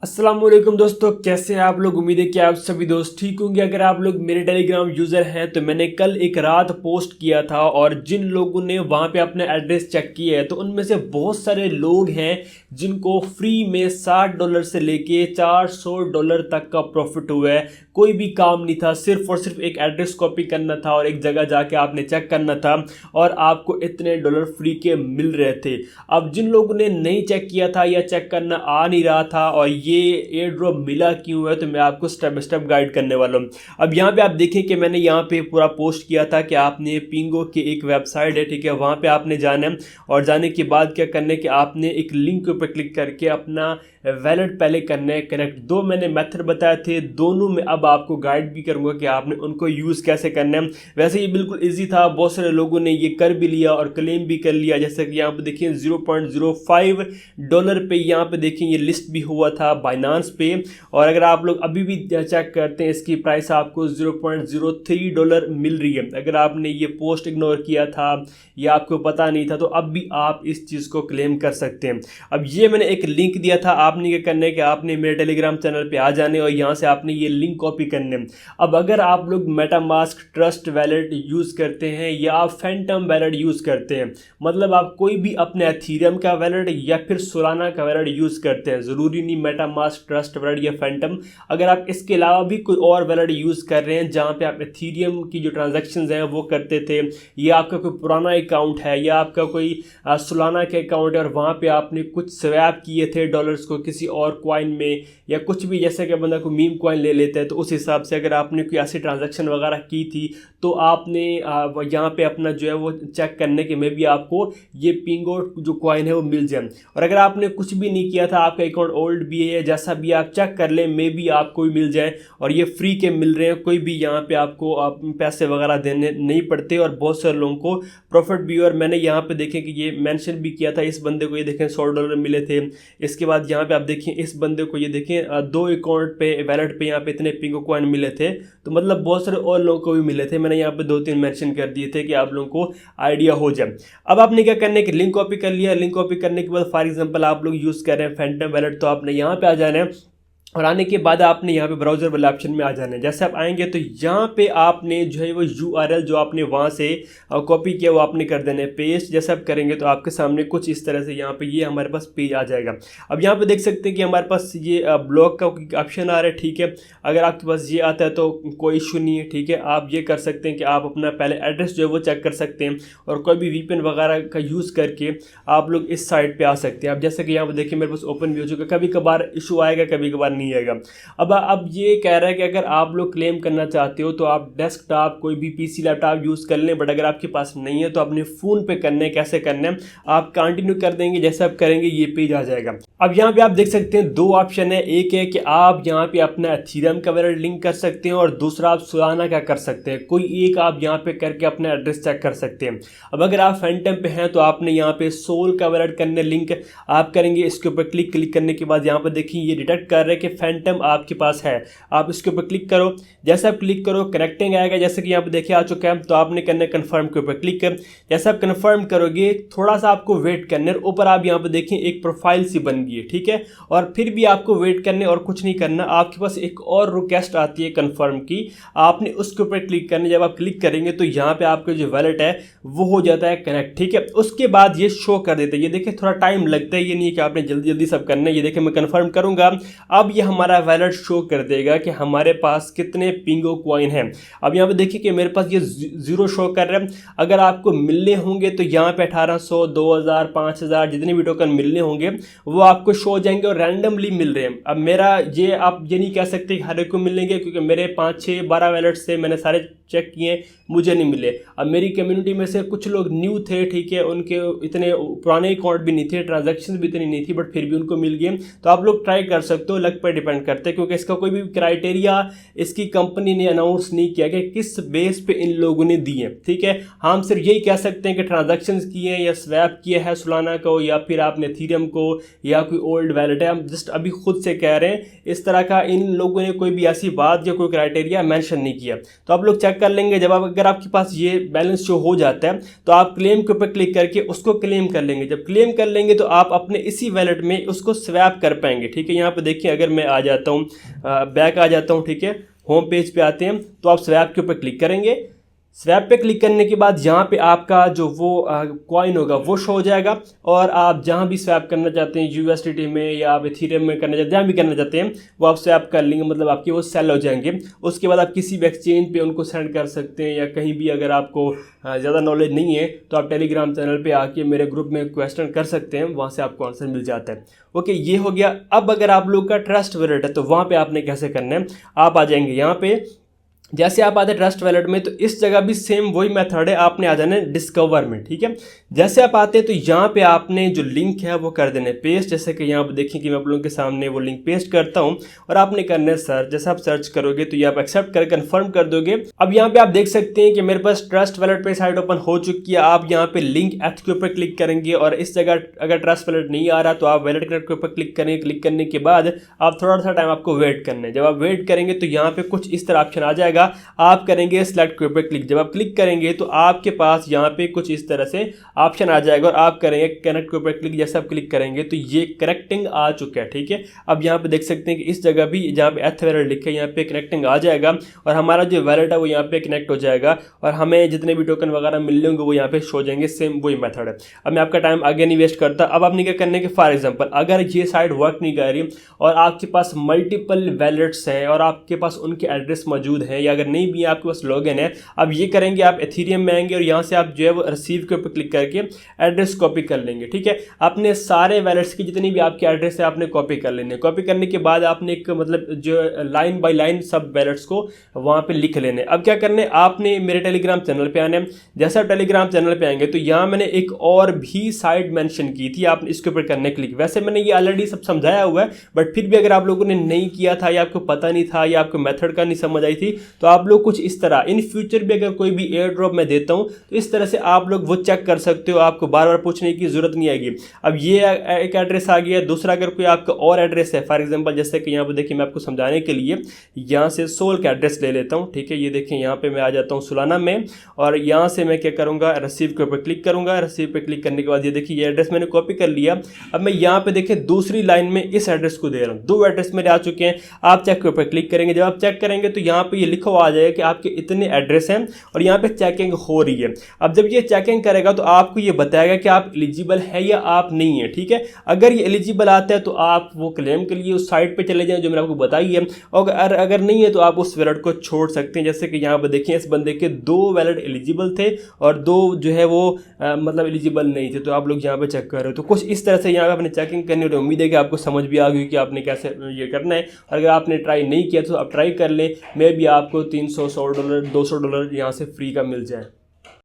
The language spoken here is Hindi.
अस्सलाम वालेकुम दोस्तों, कैसे हैं आप लोग। उम्मीद है कि आप सभी दोस्त ठीक होंगे। अगर आप लोग मेरे टेलीग्राम यूज़र हैं तो मैंने कल एक रात पोस्ट किया था और जिन लोगों ने वहाँ पे अपने एड्रेस चेक किए हैं तो उनमें से बहुत सारे लोग हैं जिनको फ्री में $60 से लेके $400 तक का प्रॉफिट हुआ है। कोई भी काम नहीं था, सिर्फ और सिर्फ एक एड्रेस कॉपी करना था और एक जगह जाके आपने चेक करना था और आपको इतने डॉलर फ्री के मिल रहे थे। अब जिन लोगों ने नहीं चेक किया था या चेक करना आ नहीं रहा था और ये एयर ड्रॉप मिला क्यों है तो मैं आपको स्टेप बाय स्टेप गाइड करने वाला हूँ। अब यहाँ पे आप देखें कि मैंने यहाँ पे पूरा पोस्ट किया था कि आपने पिंगो की एक वेबसाइट है, ठीक है, वहाँ पे आपने जाना है और जाने के बाद क्या करना है कि आपने एक लिंक के ऊपर क्लिक करके अपना वैलेट पहले करना है कनेक्ट। दो मैंने मेथड बताए थे, दोनों में अब आपको गाइड भी करूँगा कि आपने उनको यूज़ कैसे करना है। वैसे ये बिल्कुल ईजी था, बहुत सारे लोगों ने ये कर भी लिया और क्लेम भी कर लिया। जैसे कि यहाँ पे देखिए $0.05 पे यहाँ पे देखिए ये लिस्ट भी हुआ था बाइनांस पे। और अगर आप लोग अभी भी चेक करते हैं इसकी प्राइस आपको $0.03 मिल रही है। अगर आपने ये पोस्ट इग्नोर किया था या आपको पता नहीं था तो अब भी आप इस चीज़ को क्लेम कर सकते हैं। अब ये मैंने एक लिंक दिया था, आपने क्या करना है कि आपने मेरे टेलीग्राम चैनल पे आ जाने और यहाँ से आपने ये लिंक कॉपी करने। अब अगर आप लोग मेटामास्क ट्रस्ट वैलेट यूज़ करते हैं या आप फैंटम वैलेट यूज़ करते हैं, मतलब आप कोई भी अपने एथीरियम का वैलेट या फिर सोलाना का वैलेट यूज़ करते हैं, ज़रूरी नहीं मेटामास्क ट्रस्ट वैलेट या फैंटम। अगर आप इसके अलावा भी कोई और वैलेट यूज़ कर रहे हैं जहाँ पे आप एथीरियम की जो ट्रांजैक्शंस हैं वो करते थे, या आपका कोई पुराना अकाउंट है या आपका कोई सोलाना के अकाउंट है और वहाँ पे आपने कुछ स्वैप किए थे डॉलर्स को किसी और कॉइन में या कुछ भी, जैसे कि बंदा को मीम कॉइन ले लेता है तो उस हिसाब से अगर आपने कोई ऐसी ट्रांजैक्शन वगैरह की थी तो आपने यहाँ पे अपना जो है वो चेक करने के में भी आपको ये पिंगो जो कॉइन है वो मिल जाए। और अगर आपने कुछ भी नहीं किया था, आपका अकाउंट ओल्ड भी है, जैसा भी आप चेक कर लें में भी आपको भी मिल जाए और ये फ्री के मिल रहे हैं। कोई भी यहाँ पे आपको पैसे वगैरह देने नहीं पड़ते और बहुत सारे लोगों को प्रॉफिट भी। और मैंने यहाँ पे देखें कि ये मेंशन भी किया था इस बंदे को, ये देखें $100 मिले थे। इसके बाद यहाँ पे आप देखें इस बंदे को, ये देखें दो अकाउंट पे वैलेट पे यहाँ पे इतने पिंगो कॉइन मिले थे, तो मतलब बहुत सारे और लोगों को भी मिले थे। मैंने यहाँ पे 2-3 मेंशन कर दिए थे कि आप लोगों को आइडिया हो जाए। अब आपने क्या करना है कि लिंक कॉपी कर लिया, लिंक कॉपी करने के बाद फॉर एग्जांपल आप लोग यूज़ कर रहे हैं फैंटम वैलेट, तो आपने यहाँ पे आ जाना है और आने के बाद आपने यहाँ पे ब्राउज़र वाले ऑप्शन में आ जाना है। जैसे आप आएंगे तो यहाँ पे आपने जो है वो URL जो आपने वहाँ से कॉपी किया वो आपने कर देना है पेस्ट। जैसे आप करेंगे तो आपके सामने कुछ इस तरह से यहाँ पे ये हमारे पास पेज आ जाएगा। अब यहाँ पे देख सकते हैं कि हमारे पास ये ब्लॉक का ऑप्शन आ रहा है, ठीक है। अगर आपके पास ये आता है तो कोई इशू नहीं है, ठीक है। आप ये कर सकते हैं कि आप अपना पहले एड्रेस जो है वो चेक कर सकते हैं और कोई भी VPN वगैरह का यूज़ करके आप लोग इस साइट पर आ सकते हैं। अब जैसे कि यहाँ पर देखिए मेरे पास ओपन भी हो चुका, कभी कभार इशू आएगा, कभी कभार नहीं आएगा। अब ये कह रहा है कि अगर आप लोग क्लेम करना चाहते हो तो आप डेस्कटॉप कोई भी PC लैपटॉप यूज़ कर लें, बट अगर आपके पास नहीं है तो अपने फ़ोन पे करना है। कैसे करना है आप कंटिन्यू कर देंगे, जैसे आप करेंगे ये पेज आ जाएगा। अब यहाँ पे आप देख सकते हैं दो ऑप्शन है, एक है कि आप यहाँ पे अपना एथीरियम का वैलेट लिंक कर सकते हैं और दूसरा आप सोलाना का कर सकते हैं। कोई एक आप यहाँ पे करके अपना एड्रेस चेक कर सकते हैं। अब अगर आप फैंटम पे हैं तो आपने यहाँ पे सोल का वैलेट करने लिंक आप करेंगे, इसके ऊपर क्लिक करने के बाद यहाँ पर देखिए ये डिटेक्ट कर रहे हैं कि फैंटम आपके पास है। आप इसके ऊपर क्लिक करो, जैसे आप क्लिक करो कनेक्टिंग आएगा, जैसे कि यहाँ पे देखिए आ चुका है। तो आपने करना है कन्फर्म के ऊपर क्लिक कर। जैसे आप कन्फर्म करोगे थोड़ा सा आपको वेट करने, ऊपर आप यहाँ पे देखिए एक प्रोफाइल सी बन गई है, ठीक है। और फिर भी आपको वेट करने और कुछ नहीं करना, आपके पास एक और रिक्वेस्ट आती है कन्फर्म की, आपने उसके ऊपर क्लिक करना। जब आप क्लिक करेंगे तो यहाँ पे आपका जो वैलेट है वो हो जाता है कनेक्ट, ठीक है। उसके बाद ये शो कर देते हैं, ये देखिए थोड़ा टाइम लगता है, ये नहीं कि आपने जल्दी जल्दी सब करना है। ये देखिए मैं कन्फर्म करूंगा, अब ये हमारा वैलेट शो कर देगा कि हमारे पास कितने पिंगो कॉइन हैं। अब यहाँ पे देखिए कि मेरे पास ये 0 शो कर रहा है। अगर आपको मिलने होंगे तो यहाँ पे 1800, 2000, 5000 जितने भी टोकन मिलने होंगे वो आपको शो हो जाएंगे और रैंडमली मिल रहे हैं। अब मेरा ये आप ये नहीं कह सकते कि हर एक को मिलेंगे, क्योंकि मेरे 5, 6, 12 वैलेट से मैंने सारे चेक किए, मुझे नहीं मिले। अब मेरी कम्युनिटी में से कुछ लोग न्यू थे, ठीक है, उनके इतने पुराने अकाउंट भी नहीं थे, ट्रांजैक्शन भी इतनी नहीं थी, बट फिर भी उनको मिल गए। तो आप लोग ट्राई कर सकते हो, लक पे डिपेंड करता है, क्योंकि इसका कोई भी क्राइटेरिया इसकी कंपनी ने अनाउंस नहीं किया कि किस बेस पे इन लोगों ने दिए। ठीक है, हम सिर्फ यही कह सकते हैं कि ट्रांजैक्शंस किए हैं या स्वैप किया है सोलाना को, या फिर आपने एथेरियम को, या कोई ओल्ड वैलेट है। हम जस्ट अभी खुद से कह रहे हैं, इस तरह का इन लोगों ने कोई भी ऐसी बात या कोई क्राइटेरिया मेंशन नहीं किया। तो आप लोग चेक कर लेंगे, जब आप अगर आपके पास ये बैलेंस शो हो जाता है तो आप क्लेम के ऊपर क्लिक करके उसको क्लेम कर लेंगे। जब क्लेम कर लेंगे तो आप अपने इसी वैलेट में उसको स्वैप कर पाएंगे। ठीक है, यहाँ पे देखिए, अगर मैं आ जाता हूँ, बैक आ जाता हूँ, ठीक है, होम पेज पे आते हैं, तो आप स्वैप के ऊपर क्लिक करेंगे। स्वैप पे क्लिक करने के बाद यहाँ पे आपका जो वो कॉइन होगा वो शो हो जाएगा, और आप जहाँ भी स्वैप करना चाहते हैं, यूएसडीटी में या आप एथेरियम में करना चाहते हैं, जहाँ भी करना चाहते हैं वो आप स्वैप कर लेंगे, मतलब आपके वो सेल हो जाएंगे। उसके बाद आप किसी भी एक्सचेंज पे उनको सेंड कर सकते हैं, या कहीं भी अगर आपको ज़्यादा नॉलेज नहीं है तो आप टेलीग्राम चैनल पे आके मेरे ग्रुप में क्वेश्चन कर सकते हैं, वहाँ से आपको आंसर मिल जाता है। ओके, ये हो गया। अब अगर आप लोग का ट्रस्ट वॉलेट है तो वहाँ पे आपने कैसे करना है, आप आ जाएंगे यहाँ पे, जैसे आप आते हैं ट्रस्ट वैलेट में, तो इस जगह भी सेम वही मेथड है, आपने आ जाना है डिस्कवर में। ठीक है, जैसे आप आते हैं तो यहाँ पे आपने जो लिंक है वो कर देना है पेस्ट। जैसे कि यहाँ पे देखिए कि मैं आप लोगों के सामने वो लिंक पेस्ट करता हूँ, और आपने करना है सर्च। जैसे आप सर्च करोगे तो ये आप एक्सेप्ट कर कन्फर्म कर दोगे। अब यहाँ पे आप देख सकते हैं कि मेरे पास ट्रस्ट वैलेट पे साइट ओपन हो चुकी है। आप यहाँ पे लिंक एट के ऊपर क्लिक करेंगे, और इस जगह अगर ट्रस्ट वैलेट नहीं आ रहा तो आप वैलेट कनेक्ट के ऊपर क्लिक करेंगे। क्लिक करने के बाद आप थोड़ा सा टाइम आपको वेट करना है। जब आप वेट करेंगे तो यहाँ पे कुछ इस तरह ऑप्शन आ जाएगा, आप करेंगे सिलेक्ट के ऊपर क्लिक। जब आप क्लिक करेंगे तो आपके पास यहाँ पे कुछ इस तरह से ऑप्शन आ जाएगा, और आप करेंगे कनेक्ट के ऊपर क्लिक। जैसे आप क्लिक करेंगे तो ये कनेक्टिंग आ चुका है। ठीक है, अब यहाँ पे देख सकते हैं कि इस जगह भी जहाँ पे एथ वैलेट लिखा है यहाँ पे कनेक्टिंग आ जाएगा, और हमारा जो वैलेट है वो यहाँ पे कनेक्ट हो जाएगा, और हमें जितने भी टोकन वगैरह मिल लेंगे वो यहाँ पे शो जाएंगे। सेम वही मेथड है। अब मैं आपका टाइम आगे नहीं वेस्ट करता। अब आपने क्या करने के, फॉर एग्जाम्पल अगर ये साइट वर्क नहीं कर रही और आपके पास मल्टीपल वैलेट्स हैं और आपके पास उनके एड्रेस मौजूद हैं, या अगर नहीं भी आपके पास लॉगिन है, अब ये करेंगे, आप एथेरियम में आएंगे और यहाँ से आप जो है वो रिसीव के ऊपर क्लिक करके एड्रेस कॉपी कर लेंगे। ठीक है, अपने सारे वैलेट्स की जितनी भी आपकी एड्रेस है आपने कॉपी कर लेने। कॉपी करने के बाद आपने एक मतलब जो लाइन बाय लाइन सब वैलेट्स को वहाँ पे लिख लेने। अब क्या करने, आपने मेरे टेलीग्राम चैनल पे आने। जैसे आप टेलीग्राम चैनल पे आएंगे तो यहाँ मैंने एक और भी साइट मेंशन की थी, आपने इसके ऊपर करने क्लिक। वैसे मैंने ये ऑलरेडी सब समझाया हुआ है, बट फिर भी अगर आप लोगों ने नहीं किया था, या आपको पता नहीं था, या आपको मेथड का नहीं समझ आई थी, तो आप लोग कुछ इस तरह इन फ्यूचर भी अगर कोई भी एयर ड्रॉप मैं देता हूं तो इस तरह से आप लोग वो चेक कर सकते हो, आपको बार बार पूछने की जरूरत नहीं आएगी। अब ये एक एड्रेस आ गया। दूसरा, अगर कोई आपका और एड्रेस है, फॉर एग्जांपल जैसे कि यहाँ पे देखिए, मैं आपको समझाने के लिए यहाँ से सोल का एड्रेस ले लेता हूँ। ठीक है, ये देखिए यहाँ पे मैं आ जाता हूँ सोलाना में, और यहाँ से मैं क्या करूँगा, रिसीव के ऊपर क्लिक करूँगा। रिसीव पे क्लिक करने के बाद ये देखिए ये एड्रेस मैंने कॉपी कर लिया। अब मैं यहाँ पे देखिए दूसरी लाइन में इस एड्रेस को दे रहा हूँ। 2 एड्रेस मेरे आ चुके हैं। आप चेक के ऊपर क्लिक करेंगे। जब आप चेक करेंगे तो यहाँ पे ये लिखा हुआ आ जाएगा कि आपके इतने एड्रेस हैं, और यहाँ पे चेकिंग हो रही है। अब जब ये चेकिंग करेगा तो आपको ये बताएगा कि आप एलिजिबल है या आप नहीं है। ठीक है, अगर ये एलिजिबल आता है तो आप वो क्लेम के लिए उस साइट पे चले जाएं जो मैंने आपको बताई है, और अगर नहीं है तो आप उस वैलेट को छोड़ सकते हैं। जैसे कि यहाँ पे देखिए, इस बंदे के 2 वैलेट एलिजिबल थे और 2 जो है वो मतलब एलिजिबल नहीं थे, तो आप लोग यहाँ पे चेक कर रहे हो। तो कुछ इस तरह से यहाँ पे आपने चेकिंग करनी है। उम्मीद है कि आपको समझ भी आ गई कि आपने कैसे ये करना है। और अगर आपने ट्राई नहीं किया तो आप ट्राई कर लें, मे भी आपको $300, $100, $200 यहाँ से फ्री का मिल जाए।